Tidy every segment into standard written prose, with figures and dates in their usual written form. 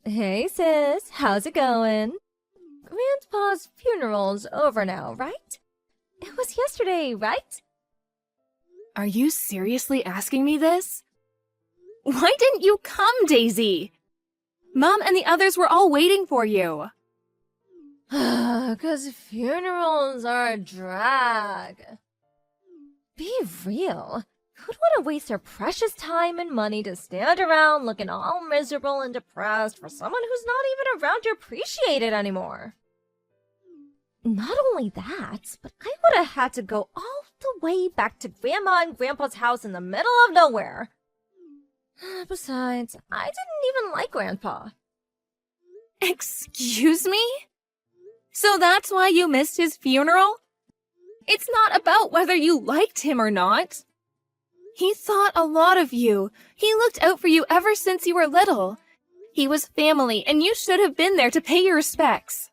Hey sis, how's it going? Grandpa's funeral's over now, right? It was yesterday, right? Are you seriously asking me this? Why didn't you come, Daisy? Mom and the others were all waiting for you. 'Cause funerals are a drag. Be real. Who'd want to waste their precious time and money to stand around looking all miserable and depressed for someone who's not even around to appreciate it anymore? Not only that, but I would have had to go all the way back to Grandma and Grandpa's house in the middle of nowhere. Besides, I didn't even like Grandpa. Excuse me? So that's why you missed his funeral? It's not about whether you liked him or not. He thought a lot of you. He looked out for you ever since you were little. He was family, and you should have been there to pay your respects.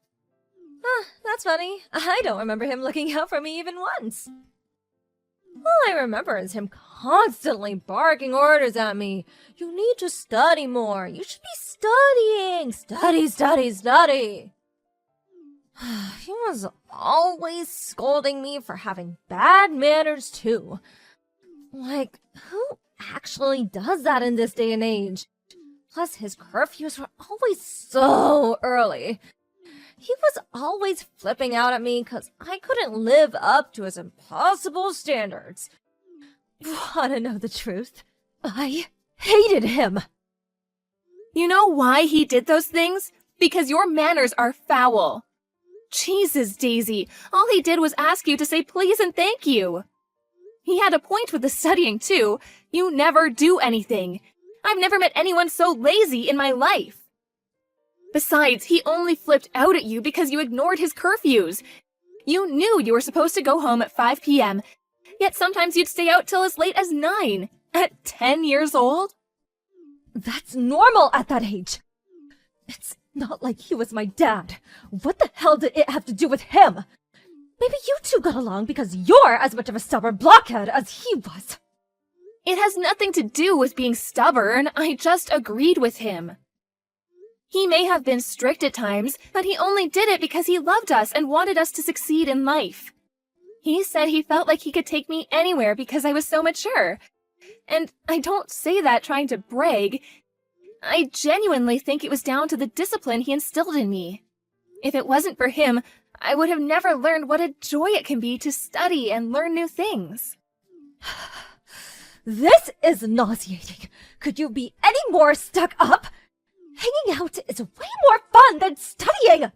That's funny. I don't remember him looking out for me even once. All I remember is him constantly barking orders at me. You need to study more. You should be studying. Study, study, study. He was always scolding me for having bad manners, too. Like, who actually does that in this day and age? Plus, his curfews were always so early. He was always flipping out at me because I couldn't live up to his impossible standards. Wanna know the truth? I hated him. You know why he did those things? Because your manners are foul. Jesus, Daisy, all he did was ask you to say please and thank you. He had a point with the studying, too. You never do anything. I've never met anyone so lazy in my life. Besides, he only flipped out at you because you ignored his curfews. You knew you were supposed to go home at 5 p.m., yet sometimes you'd stay out till as late as 9. At 10 years old? That's normal at that age. It's not like he was my dad. What the hell did it have to do with him? Maybe you two got along because you're as much of a stubborn blockhead as he was. It has nothing to do with being stubborn. I just agreed with him. He may have been strict at times, but he only did it because he loved us and wanted us to succeed in life. He said he felt like he could take me anywhere because I was so mature. And I don't say that trying to brag. I genuinely think it was down to the discipline he instilled in me. If it wasn't for him, I would have never learned what a joy it can be to study and learn new things. This is nauseating. Could you be any more stuck up? Hanging out is way more fun than studying!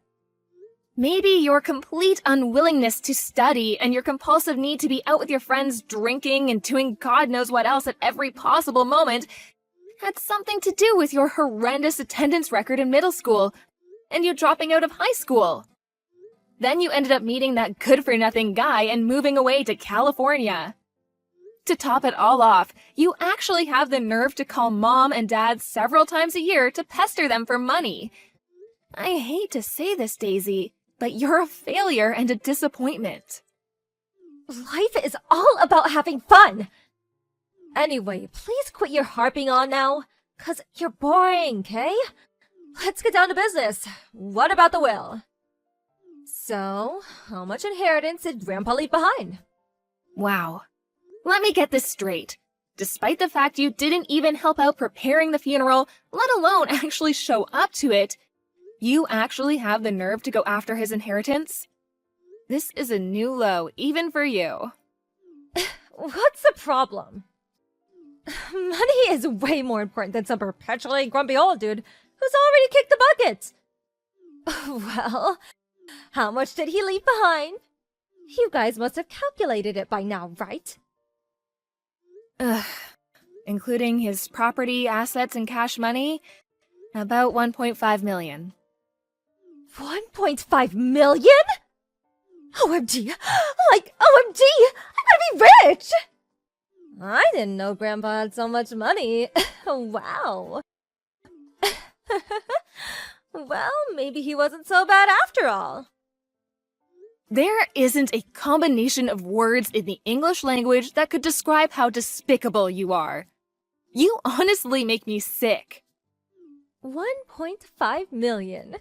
Maybe your complete unwillingness to study and your compulsive need to be out with your friends drinking and doing God knows what else at every possible moment had something to do with your horrendous attendance record in middle school and you dropping out of high school. Then you ended up meeting that good-for-nothing guy and moving away to California. To top it all off, you actually have the nerve to call Mom and Dad several times a year to pester them for money. I hate to say this, Daisy, but you're a failure and a disappointment. Life is all about having fun. Anyway, please quit your harping on now, 'cause you're boring, okay? Let's get down to business. What about the will? So, how much inheritance did Grandpa leave behind? Wow. Let me get this straight. Despite the fact you didn't even help out preparing the funeral, let alone actually show up to it, you actually have the nerve to go after his inheritance? This is a new low, even for you. What's the problem? Money is way more important than some perpetually grumpy old dude who's already kicked the bucket. Well, how much did he leave behind? You guys must have calculated it by now, right? Including his property, assets, and cash money, about 1.5 million. 1.5 million? OMG! Like, OMG! I'm gonna be rich! I didn't know Grandpa had so much money. Wow. Well, maybe he wasn't so bad after all. There isn't a combination of words in the English language that could describe how despicable you are. You honestly make me sick. 1.5 million.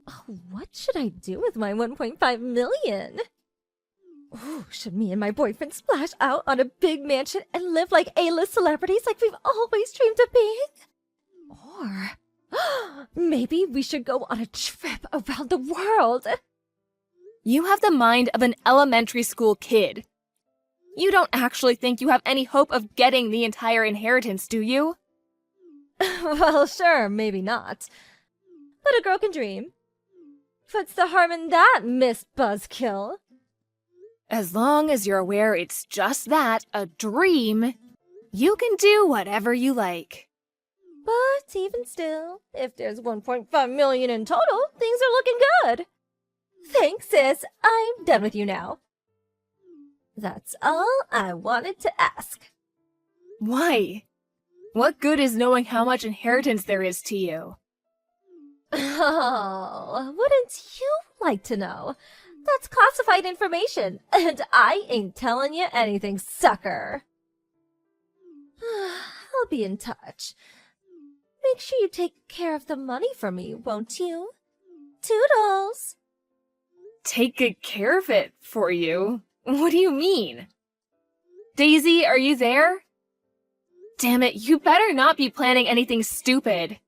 Oh, what should I do with my 1.5 million? Ooh, should me and my boyfriend splash out on a big mansion and live like A-list celebrities like we've always dreamed of being? Or maybe we should go on a trip around the world. You have the mind of an elementary school kid. You don't actually think you have any hope of getting the entire inheritance, do you? Well, sure, maybe not. But a girl can dream. What's the harm in that, Miss Buzzkill? As long as you're aware it's just that, a dream, you can do whatever you like. But even still, if there's 1.5 million in total, things are looking good. Thanks, sis. I'm done with you now. That's all I wanted to ask. Why? What good is knowing how much inheritance there is to you? Oh, wouldn't you like to know? That's classified information, and I ain't telling you anything, sucker. I'll be in touch. Make sure you take care of the money for me, won't you? Toodles! Take good care of it for you? What do you mean? Daisy, are you there? Damn it, you better not be planning anything stupid.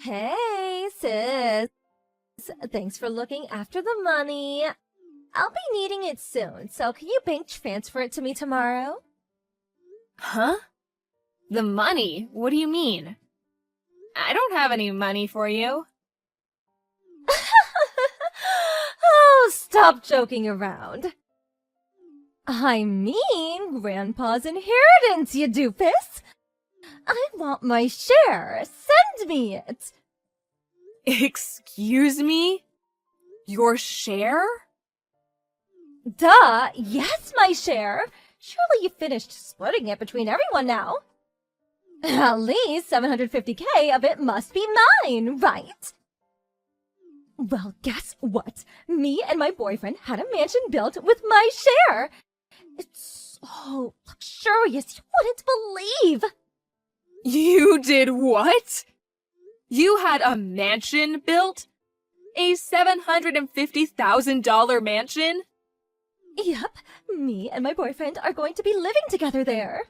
Hey, sis. Thanks for looking after the money. I'll be needing it soon, so can you bank transfer it to me tomorrow? Huh? The money? What do you mean? I don't have any money for you. Oh, stop joking around. I mean, Grandpa's inheritance, you doofus. I want my share. Send me it. Excuse me? Your share? Duh, yes, my share. Surely you finished splitting it between everyone now. At least 750K of it must be mine, right? Well, guess what? Me and my boyfriend had a mansion built with my share. It's so luxurious, you wouldn't believe. You did what? You had a mansion built? A $750,000 mansion? Yep, me and my boyfriend are going to be living together there.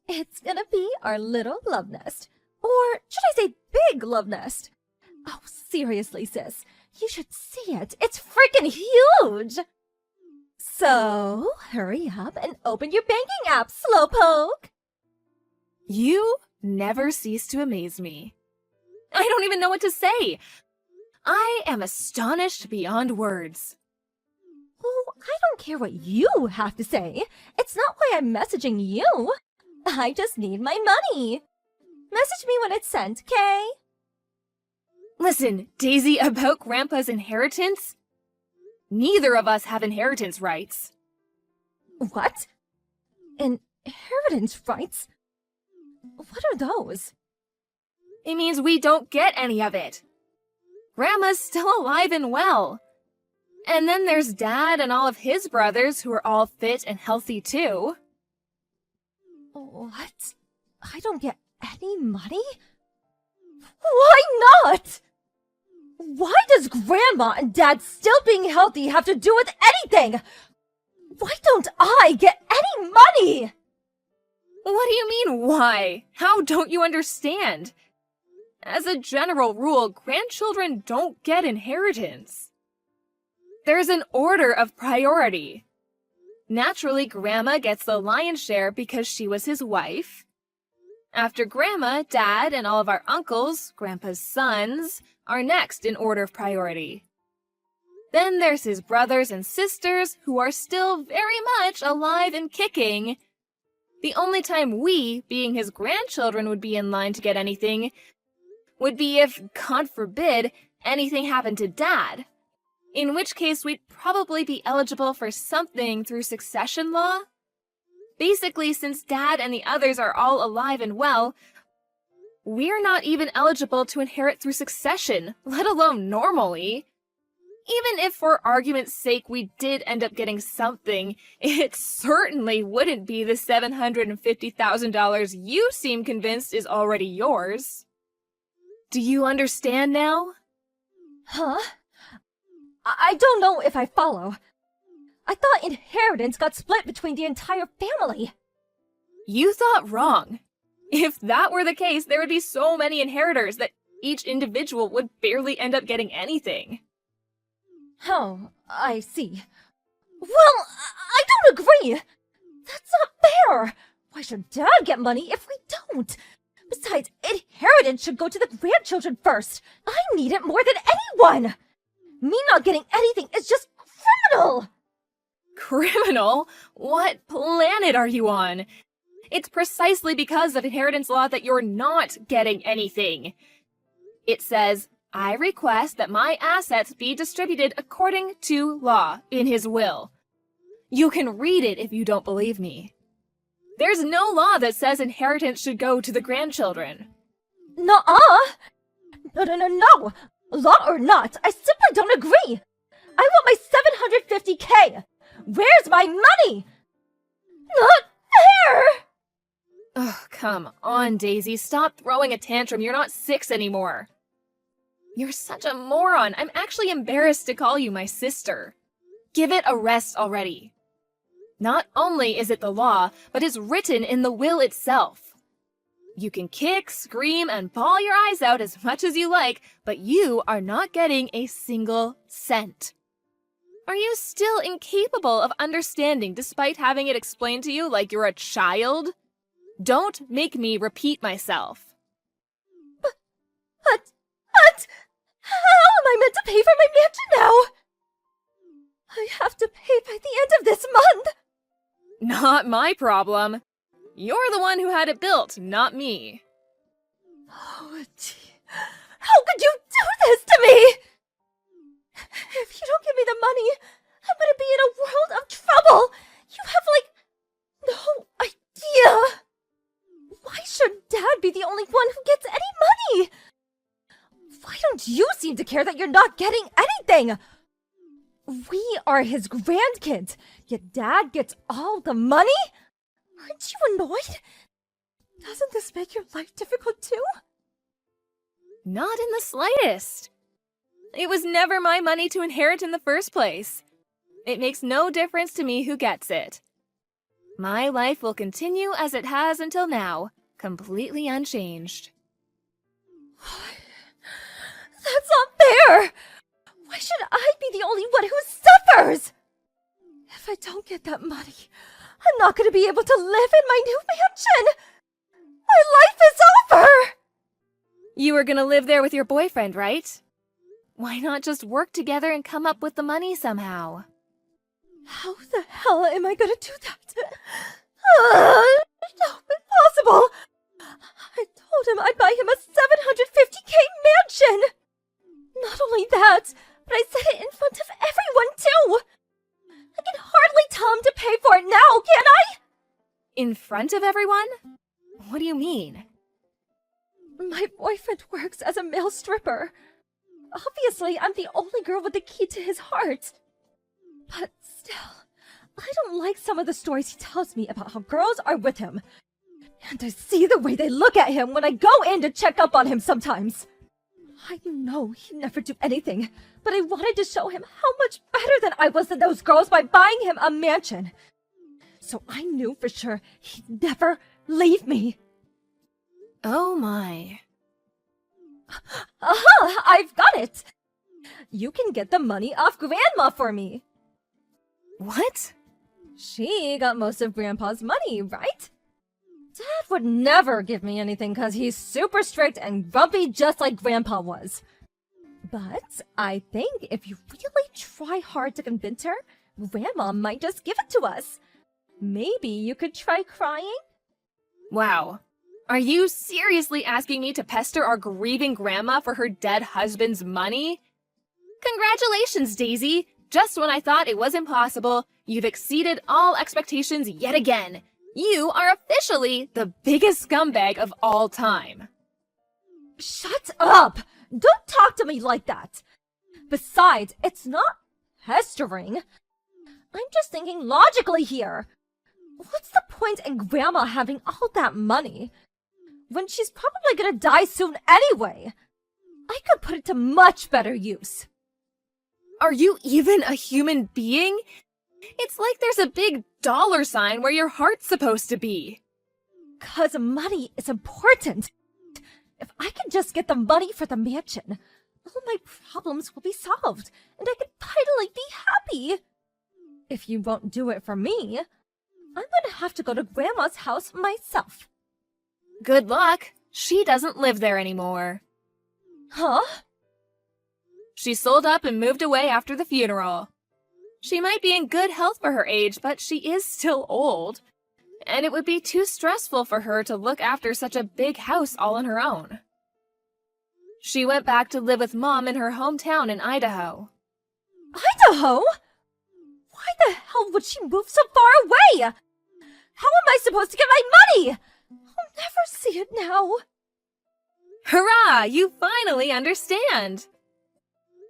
It's gonna be our little love nest. Or should I say big love nest? Oh, seriously, sis. You should see it. It's freaking huge! So, hurry up and open your banking app, Slowpoke! You never cease to amaze me. I don't even know what to say. I am astonished beyond words. Oh, I don't care what you have to say. It's not why I'm messaging you. I just need my money. Message me when it's sent, Kay? Listen, Daisy, about Grandpa's inheritance? Neither of us have inheritance rights. What? Inheritance rights? What are those? It means we don't get any of it. Grandma's still alive and well. And then there's Dad and all of his brothers who are all fit and healthy too. What? I don't get any money? Why not? Why does Grandma and Dad still being healthy have to do with anything? Why don't I get any money? What do you mean, why? How don't you understand? As a general rule, grandchildren don't get inheritance. There's an order of priority. Naturally, Grandma gets the lion's share because she was his wife. After Grandma, Dad, and all of our uncles, Grandpa's sons, are next in order of priority. Then there's his brothers and sisters, who are still very much alive and kicking. The only time we, being his grandchildren, would be in line to get anything would be if, God forbid, anything happened to Dad. In which case we'd probably be eligible for something through succession law. Basically, since Dad and the others are all alive and well, we're not even eligible to inherit through succession, let alone normally. Even if for argument's sake we did end up getting something, it certainly wouldn't be the $750,000 you seem convinced is already yours. Do you understand now? Huh? I don't know if I follow. I thought inheritance got split between the entire family. You thought wrong. If that were the case, there would be so many inheritors that each individual would barely end up getting anything. Oh, I see. Well, I don't agree. That's not fair. Why should Dad get money if we don't? Besides, inheritance should go to the grandchildren first. I need it more than anyone. Me not getting anything is just criminal. Criminal? What planet are you on? It's precisely because of inheritance law that you're not getting anything. It says, I request that my assets be distributed according to law in his will. You can read it if you don't believe me. There's no law that says inheritance should go to the grandchildren. Nuh-uh. No. Law or not, I simply don't agree. I want my $750K. Where's my money? Not fair! Oh, come on, Daisy. Stop throwing a tantrum. You're not 6 anymore. You're such a moron. I'm actually embarrassed to call you my sister. Give it a rest already. Not only is it the law, but it's written in the will itself. You can kick, scream, and bawl your eyes out as much as you like, but you are not getting a single cent. Are you still incapable of understanding despite having it explained to you like you're a child? Don't make me repeat myself. But, how am I meant to pay for my mansion now? I have to pay by the end of this month. Not my problem. You're the one who had it built, not me. Oh, gee. How could you do this to me? If you don't give me the money, I'm gonna be in a world of trouble. You have, no idea. Why should Dad be the only one who gets any money? Why don't you seem to care that you're not getting anything? We are his grandkids, yet Dad gets all the money? Aren't you annoyed? Doesn't this make your life difficult too? Not in the slightest. It was never my money to inherit in the first place. It makes no difference to me who gets it. My life will continue as it has until now, completely unchanged. That's not fair! Why should I be the only one who suffers? If I don't get that money, I'm not going to be able to live in my new mansion! My life is over! You were gonna live there with your boyfriend, right? Why not just work together and come up with the money somehow? How the hell am I going to do that? No, impossible! I told him I'd buy him a $750K mansion! Not only that, but I said it in front of everyone too! I can hardly tell him to pay for it now, can I? In front of everyone? What do you mean? My boyfriend works as a male stripper. Obviously, I'm the only girl with the key to his heart. But still, I don't like some of the stories he tells me about how girls are with him. And I see the way they look at him when I go in to check up on him sometimes. I know he'd never do anything, but I wanted to show him how much better than I was than those girls by buying him a mansion. So I knew for sure he'd never leave me. Oh my. Aha! I've got it! You can get the money off Grandma for me. What? She got most of Grandpa's money, right? Dad would never give me anything because he's super strict and grumpy just like Grandpa was. But I think if you really try hard to convince her, Grandma might just give it to us. Maybe you could try crying? Wow. Are you seriously asking me to pester our grieving grandma for her dead husband's money? Congratulations, Daisy! Just when I thought it was impossible, you've exceeded all expectations yet again. You are officially the biggest scumbag of all time. Shut up! Don't talk to me like that! Besides, it's not pestering. I'm just thinking logically here. What's the point in Grandma having all that money when she's probably gonna die soon anyway? I could put it to much better use. Are you even a human being? It's like there's a big dollar sign where your heart's supposed to be. 'Cause money is important. If I can just get the money for the mansion, all my problems will be solved, and I can finally be happy. If you won't do it for me, I'm gonna have to go to Grandma's house myself. Good luck. She doesn't live there anymore. Huh? She sold up and moved away after the funeral. She might be in good health for her age, but she is still old. And it would be too stressful for her to look after such a big house all on her own. She went back to live with Mom in her hometown in Idaho. Idaho? Why the hell would she move so far away? How am I supposed to get my money? I'll never see it now. Hurrah! You finally understand!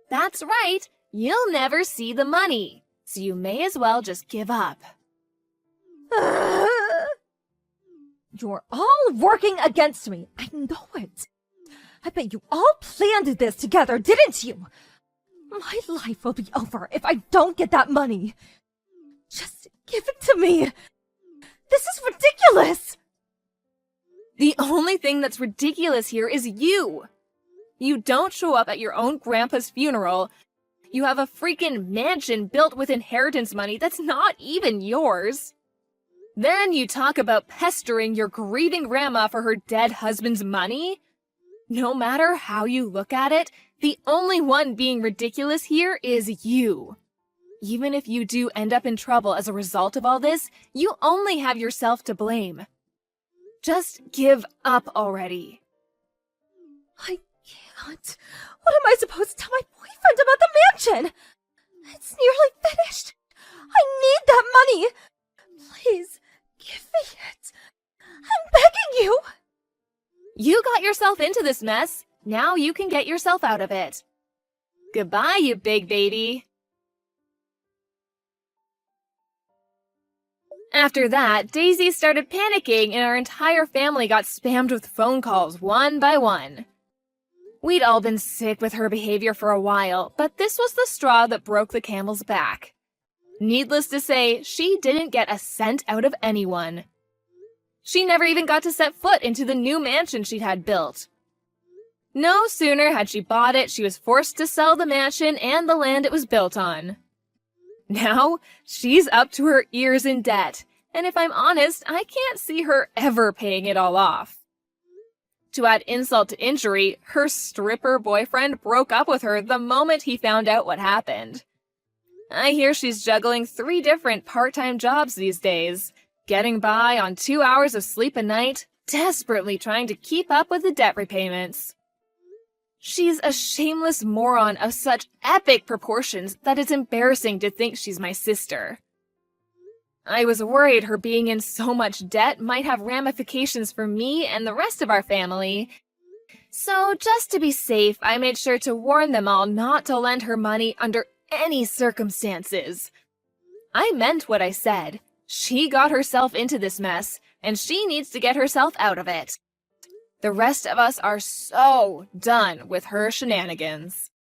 That's right, you'll never see the money, so you may as well just give up. You're all working against me. I know it. I bet you all planned this together, didn't you? My life will be over if I don't get that money. Just give it to me. This is ridiculous. The only thing that's ridiculous here is you. You don't show up at your own grandpa's funeral. You have a freaking mansion built with inheritance money that's not even yours. Then you talk about pestering your grieving grandma for her dead husband's money? No matter how you look at it, the only one being ridiculous here is you. Even if you do end up in trouble as a result of all this, you only have yourself to blame. Just give up already. I can't. What am I supposed to tell my boyfriend about the mansion? It's nearly finished. I need that money. Please, give me it. I'm begging you. You got yourself into this mess. Now you can get yourself out of it. Goodbye, you big baby. After that, Daisy started panicking and our entire family got spammed with phone calls one by one. We'd all been sick with her behavior for a while, but this was the straw that broke the camel's back. Needless to say, she didn't get a cent out of anyone. She never even got to set foot into the new mansion she'd had built. No sooner had she bought it, she was forced to sell the mansion and the land it was built on. Now, she's up to her ears in debt, and if I'm honest, I can't see her ever paying it all off. To add insult to injury, her stripper boyfriend broke up with her the moment he found out what happened. I hear she's juggling 3 different part-time jobs these days, getting by on 2 hours of sleep a night, desperately trying to keep up with the debt repayments. She's a shameless moron of such epic proportions that it's embarrassing to think she's my sister. I was worried her being in so much debt might have ramifications for me and the rest of our family. So just to be safe, I made sure to warn them all not to lend her money under any circumstances. I meant what I said. She got herself into this mess, and she needs to get herself out of it. The rest of us are so done with her shenanigans.